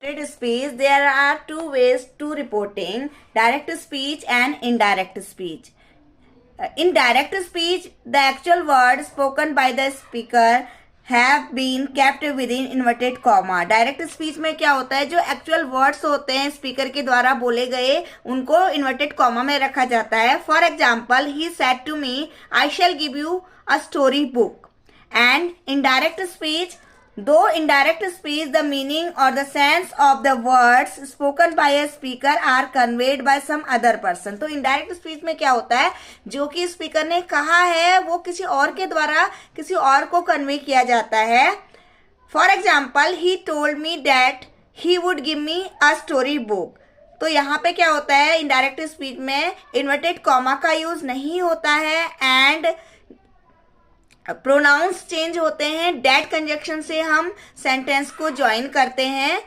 Direct speech, there are two ways to reporting: direct speech and indirect speech. In direct speech, the actual words spoken by the speaker have been kept within inverted comma. Direct speech में क्या होता है, जो actual words होते हैं speaker के द्वारा बोले गए उनको इन्वर्टेड कॉमा में रखा जाता है. For example, he said to me, I shall give you a story book. And in direct speech, though in direct speech the meaning or the sense of the words spoken by a speaker are conveyed by some other person. तो indirect speech में क्या होता है, जो कि speaker ने कहा है वो किसी और के द्वारा किसी और को कन्वे किया जाता है. For example, he told me that he would give me a story book. तो यहाँ पे क्या होता है, इनडायरेक्ट स्पीच में इन्वर्टेड कॉमा का यूज नहीं होता है एंड प्रोनाउंस चेंज होते हैं. डैट कंजक्शन से हम सेंटेंस को ज्वाइन करते हैं.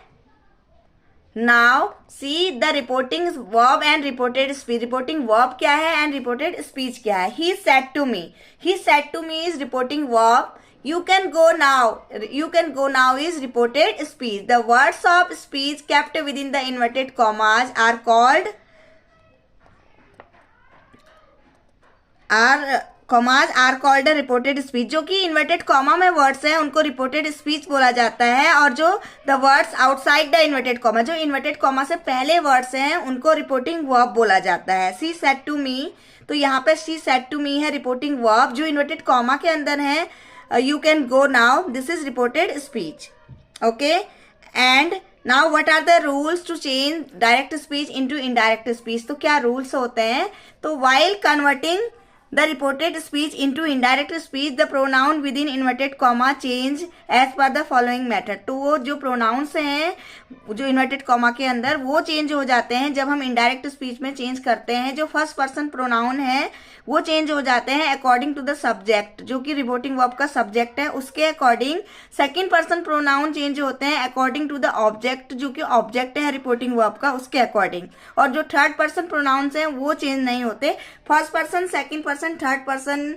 Now see the reporting verb and reported speech. Reporting verb क्या है एंड रिपोर्टेड स्पीच क्या है. He said to me. He said to me is reporting verb. You can go now. You can go now is reported speech. The words of speech kept within the inverted commas are called a reported speech. जो कि inverted comma में words हैं उनको reported speech बोला जाता है, और जो the words outside the inverted comma, जो इन्वर्टेड कॉमा से पहले वर्ड्स हैं उनको रिपोर्टिंग वर्ब बोला जाता है. सी सेड टू मी, तो यहाँ पे सी सेड टू मी है रिपोर्टिंग वर्ब. जो इन्वर्टेड कॉमा के अंदर है, you can go now, this is reported speech. Okay, and now what are the rules to change direct speech into indirect speech? तो क्या rules होते हैं, तो while converting the reported speech into indirect speech, the pronoun within inverted comma change as per the following method. तो वो जो pronouns हैं जो inverted comma के अंदर वो change हो जाते हैं जब हम indirect speech में change करते हैं. जो first person pronoun है वो चेंज हो जाते हैं अकॉर्डिंग टू द सब्जेक्ट, जो कि रिपोर्टिंग वर्ब का सब्जेक्ट है उसके according. Second person pronoun change होते हैं अकॉर्डिंग टू द ऑब्जेक्ट, जो कि ऑब्जेक्ट है रिपोर्टिंग वर्ब का उसके अकॉर्डिंग. और जो थर्ड पर्सन प्रोनाउंस हैं वो चेंज नहीं होते. First person, second person, third person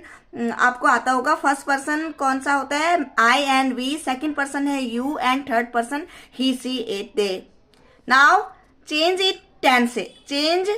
आपको आता होगा. फर्स्ट पर्सन कौन सा होता है, I and we. Second person है you and third person he, she, it, they. Now change it tense. Change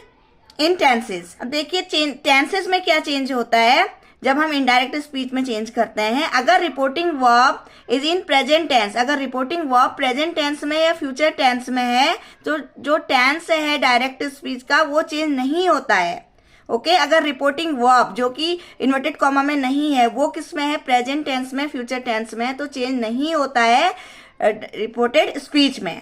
in tenses. अब देखिए टेंसेस में क्या चेंज होता है जब हम इनडायरेक्ट स्पीच में चेंज करते हैं. अगर reporting verb is in present tense, अगर रिपोर्टिंग वर्ब प्रेजेंट टेंस में या फ्यूचर टेंस में है तो जो टेंस है डायरेक्ट स्पीच का वो चेंज नहीं होता है. ओके, अगर रिपोर्टिंग वर्ब जो कि इन्वर्टेड कॉमा में नहीं है वो किस में है, प्रेजेंट टेंस में, फ्यूचर टेंस में, तो चेंज नहीं होता है रिपोर्टेड स्पीच में.